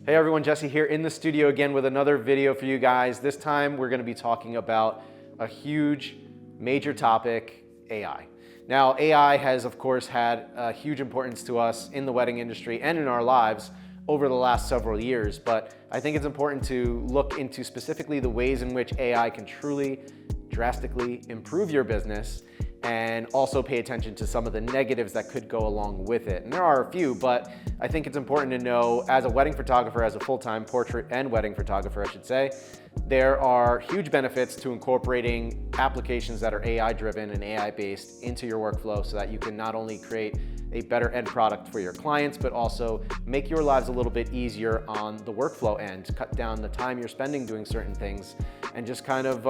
Hey everyone, Jesse here in the studio again with another video for you guys. This time we're going to be talking about a huge, major topic, AI. Now, AI has of course had a huge importance to us in the wedding industry and in our lives over the last several years, but I think it's important to look into specifically the ways in which AI can truly, drastically improve your business, and also pay attention to some of the negatives that could go along with it. And there are a few, but I think it's important to know as a wedding photographer, as a full-time portrait and wedding photographer, I should say, there are huge benefits to incorporating applications that are AI-driven and AI-based into your workflow so that you can not only create a better end product for your clients, but also make your lives a little bit easier on the workflow end, cut down the time you're spending doing certain things, and just kind of,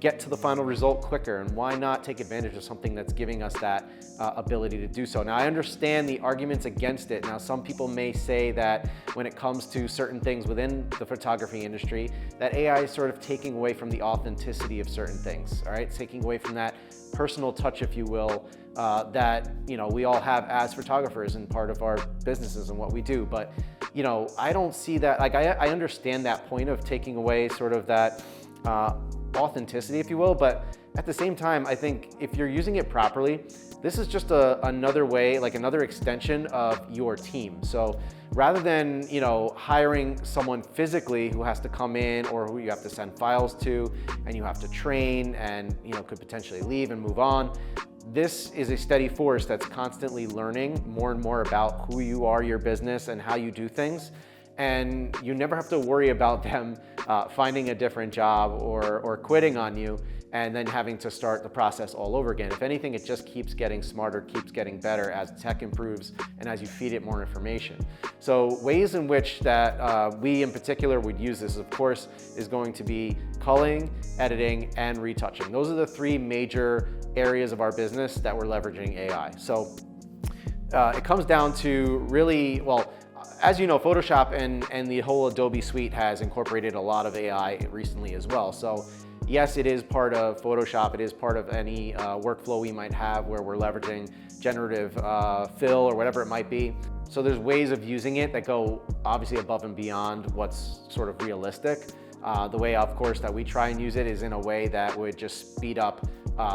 get to the final result quicker. And why not take advantage of something that's giving us that ability to do so? Now, I understand the arguments against it. Now, some people may say that when it comes to certain things within the photography industry, that AI is sort of taking away from the authenticity of certain things, all right? It's taking away from that personal touch, if you will, that we all have as photographers and part of our businesses and what we do. But I don't see that. Like, I understand that point of taking away sort of that authenticity, if you will, but at the same time, I think if you're using it properly, this is just another way, like another extension of your team. So rather than hiring someone physically who has to come in or who you have to send files to and you have to train and could potentially leave and move on, this is a steady force that's constantly learning more and more about who you are, your business, and how you do things. And you never have to worry about them finding a different job or quitting on you and then having to start the process all over again. If anything, it just keeps getting smarter, keeps getting better as tech improves and as you feed it more information. So ways in which that we in particular would use this, of course, is going to be culling, editing, and retouching. Those are the three major areas of our business that we're leveraging AI. So it comes down to really, well, as you know, Photoshop and the whole Adobe suite has incorporated a lot of AI recently as well. So yes, it is part of Photoshop. It is part of any workflow we might have where we're leveraging generative fill or whatever it might be. So there's ways of using it that go obviously above and beyond what's sort of realistic. The way, of course, that we try and use it is in a way that would just speed up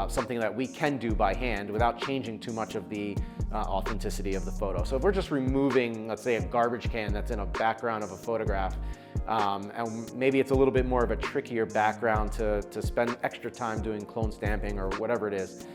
something that we can do by hand without changing too much of the authenticity of the photo. So if we're just removing, let's say, a garbage can that's in a background of a photograph, and maybe it's a little bit more of a trickier background to spend extra time doing clone stamping or whatever it is,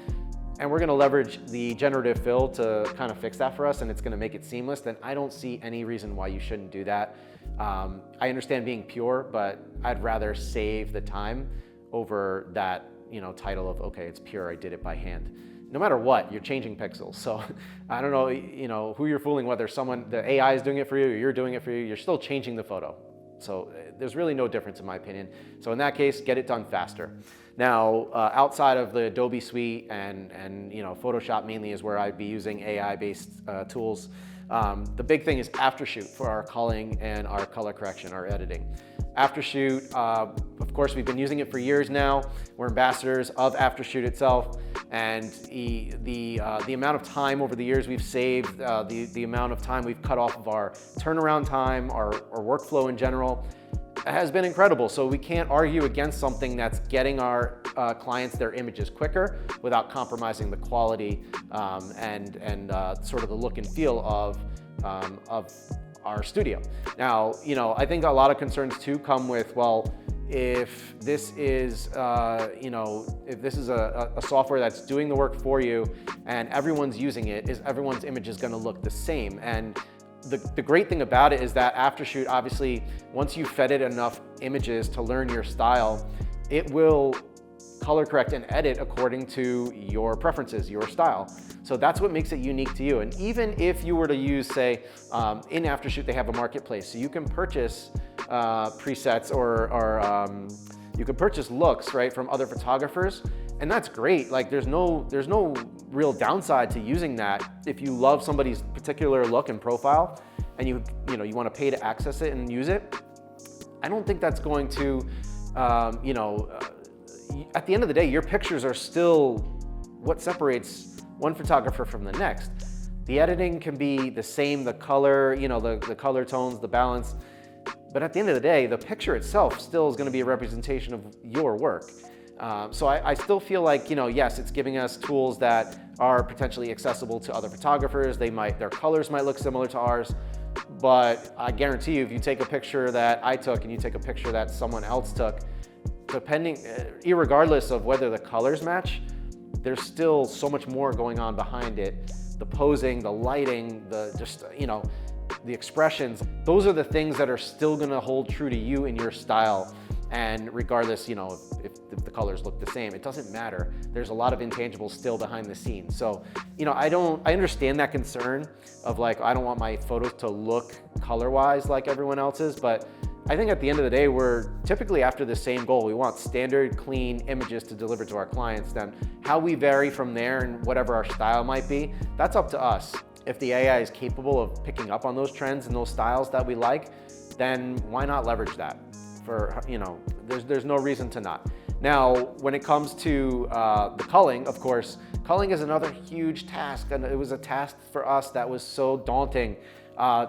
and we're gonna leverage the generative fill to kind of fix that for us, and it's gonna make it seamless, then I don't see any reason why you shouldn't do that. I understand being pure, but I'd rather save the time over that title of, okay, it's pure, I did it by hand. No matter what, you're changing pixels. So I don't know, who you're fooling, whether the AI is doing it for you or you're doing it for you, you're still changing the photo. So there's really no difference in my opinion. So in that case, get it done faster. Now, outside of the Adobe suite and Photoshop mainly is where I'd be using AI-based tools. The big thing is Aftershoot for our culling and our color correction, our editing. Aftershoot, of course, we've been using it for years now. We're ambassadors of Aftershoot itself, and the amount of time over the years we've saved, the amount of time we've cut off of our turnaround time, our workflow in general, has been incredible. So we can't argue against something that's getting our clients their images quicker without compromising the quality and sort of the look and feel of our studio. Now, I think a lot of concerns too come with, well, if this is, if this is a software that's doing the work for you and everyone's using it, is everyone's image is going to look the same? And the great thing about it is that Aftershoot, obviously, once you've fed it enough images to learn your style, it will color correct and edit according to your preferences, your style. So that's what makes it unique to you. And even if you were to use, say, in Aftershoot, they have a marketplace, so you can purchase presets or you can purchase looks, right, from other photographers, and that's great. Like, there's no real downside to using that if you love somebody's particular look and profile, and you want to pay to access it and use it. I don't think that's going to, at the end of the day, your pictures are still what separates one photographer from the next. The editing can be the same, the color, the color tones, the balance, but at the end of the day, the picture itself still is going to be a representation of your work. So I still feel like, yes, it's giving us tools that are potentially accessible to other photographers. Their colors might look similar to ours, but I guarantee you, if you take a picture that I took and you take a picture that someone else took, irregardless of whether the colors match, there's still so much more going on behind it. The posing, the lighting, the expressions, those are the things that are still gonna hold true to you and your style. And regardless, if the colors look the same, it doesn't matter. There's a lot of intangibles still behind the scenes. So, I understand that concern of like, I don't want my photos to look color-wise like everyone else's, but I think at the end of the day, we're typically after the same goal. We want standard, clean images to deliver to our clients. Then how we vary from there and whatever our style might be, that's up to us. If the AI is capable of picking up on those trends and those styles that we like, then why not leverage that? There's no reason to not. Now, when it comes to the culling, of course, culling is another huge task, and it was a task for us that was so daunting,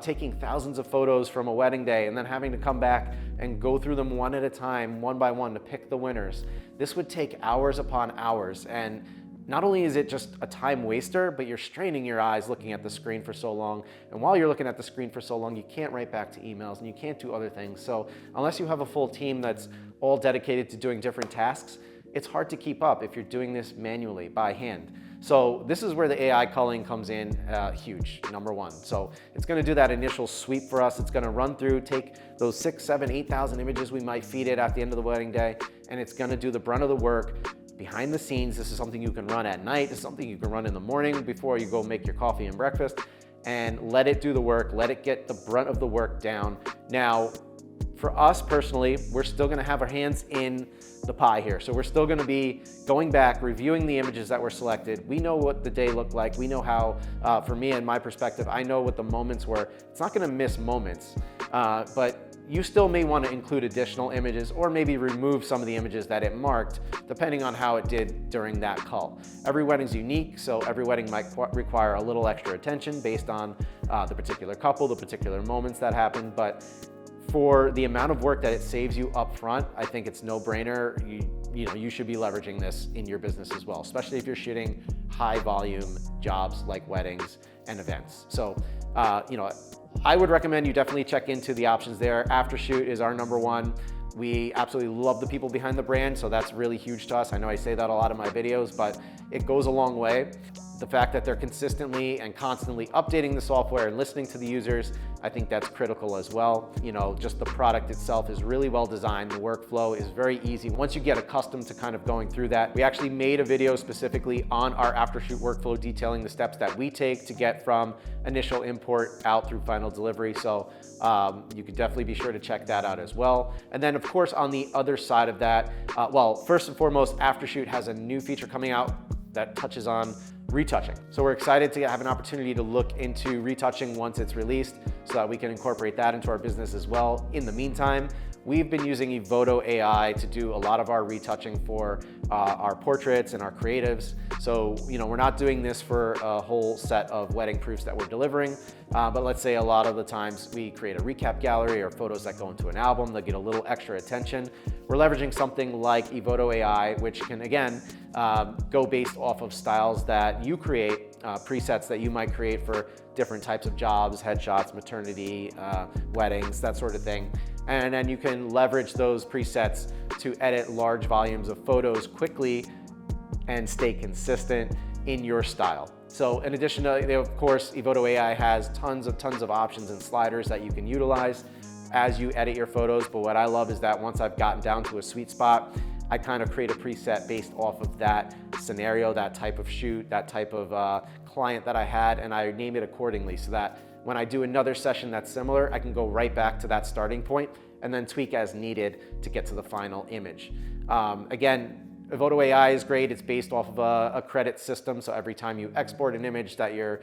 taking thousands of photos from a wedding day and then having to come back and go through them one at a time, one by one, to pick the winners. This would take hours upon hours, and not only is it just a time waster, but you're straining your eyes looking at the screen for so long. And while you're looking at the screen for so long, you can't write back to emails and you can't do other things. So unless you have a full team that's all dedicated to doing different tasks, it's hard to keep up if you're doing this manually by hand. So this is where the AI culling comes in huge, number one. So it's gonna do that initial sweep for us. It's gonna run through, take those 6, 7, 8,000 images we might feed it at the end of the wedding day, and it's gonna do the brunt of the work. Behind the scenes, this is something you can run at night. This is something you can run in the morning before you go make your coffee and breakfast, and let it do the work, let it get the brunt of the work down. Now, for us personally, we're still gonna have our hands in the pie here. So we're still gonna be going back, reviewing the images that were selected. We know what the day looked like. We know how, for me and my perspective, I know what the moments were. It's not gonna miss moments, but you still may want to include additional images or maybe remove some of the images that it marked, depending on how it did during that cull. Every wedding's unique, so every wedding might require a little extra attention based on the particular couple, the particular moments that happened, but for the amount of work that it saves you up front, I think it's no-brainer. You should be leveraging this in your business as well, especially if you're shooting high volume jobs like weddings and events. So, I would recommend you definitely check into the options there. Aftershoot is our number one. We absolutely love the people behind the brand, so that's really huge to us. I know I say that a lot in my videos, but it goes a long way. The fact that they're consistently and constantly updating the software and listening to the users, I think that's critical as well. Just the product itself is really well designed. The workflow is very easy. Once you get accustomed to kind of going through that, we actually made a video specifically on our Aftershoot workflow detailing the steps that we take to get from initial import out through final delivery. So you could definitely be sure to check that out as well. And then of course, on the other side of that, first and foremost, Aftershoot has a new feature coming out that touches on retouching. So we're excited to have an opportunity to look into retouching once it's released so that we can incorporate that into our business as well. In the meantime, we've been using Evoto AI to do a lot of our retouching for our portraits and our creatives. So, we're not doing this for a whole set of wedding proofs that we're delivering, but let's say a lot of the times we create a recap gallery or photos that go into an album that get a little extra attention. We're leveraging something like Evoto AI, which can, again, go based off of styles that you create, presets that you might create for different types of jobs, headshots, maternity, weddings, that sort of thing. And then you can leverage those presets to edit large volumes of photos quickly and stay consistent in your style. So in addition to, of course, Evoto AI has tons of options and sliders that you can utilize as you edit your photos. But what I love is that once I've gotten down to a sweet spot, I kind of create a preset based off of that scenario, that type of shoot, that type of client that I had, and I name it accordingly so that when I do another session that's similar, I can go right back to that starting point and then tweak as needed to get to the final image. Again, Evoto AI is great. It's based off of a credit system. So every time you export an image that you're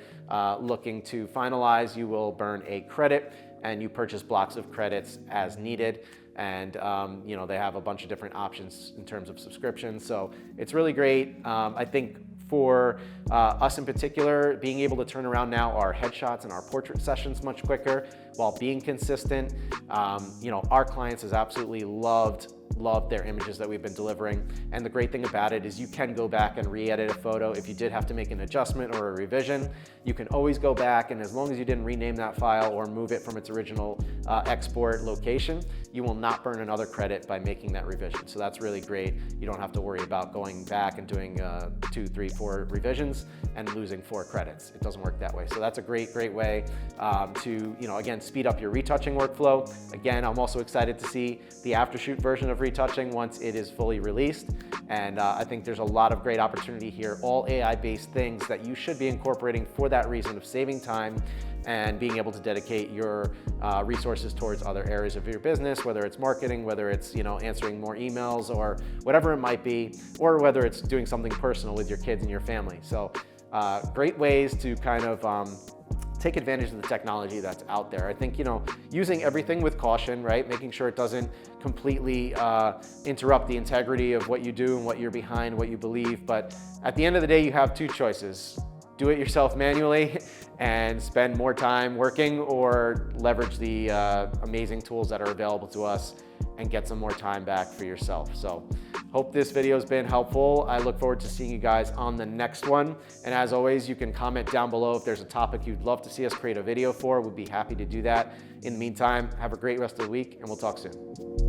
looking to finalize, you will burn a credit and you purchase blocks of credits as needed. And they have a bunch of different options in terms of subscriptions. So it's really great. I think For us in particular, being able to turn around now our headshots and our portrait sessions much quicker while being consistent. Our clients has absolutely loved their images that we've been delivering. And the great thing about it is you can go back and re-edit a photo. If you did have to make an adjustment or a revision, you can always go back, and as long as you didn't rename that file or move it from its original export location, you will not burn another credit by making that revision. So that's really great. You don't have to worry about going back and doing 2, 3, 4 revisions and losing 4 credits. It doesn't work that way. So that's a great way to, again, speed up your retouching workflow. Again, I'm also excited to see the aftershoot version of retouching once it is fully released. And I think there's a lot of great opportunity here, all AI-based things that you should be incorporating for that reason of saving time and being able to dedicate your resources towards other areas of your business, whether it's marketing, whether it's answering more emails or whatever it might be, or whether it's doing something personal with your kids and your family. So great ways to kind of take advantage of the technology that's out there. I think, using everything with caution, right? Making sure it doesn't completely interrupt the integrity of what you do and what you're behind, what you believe. But at the end of the day, you have 2 choices. Do it yourself manually and spend more time working, or leverage the amazing tools that are available to us and get some more time back for yourself. So hope this video has been helpful. I look forward to seeing you guys on the next one. And as always, you can comment down below if there's a topic you'd love to see us create a video for. We'd be happy to do that. In the meantime, have a great rest of the week, and we'll talk soon.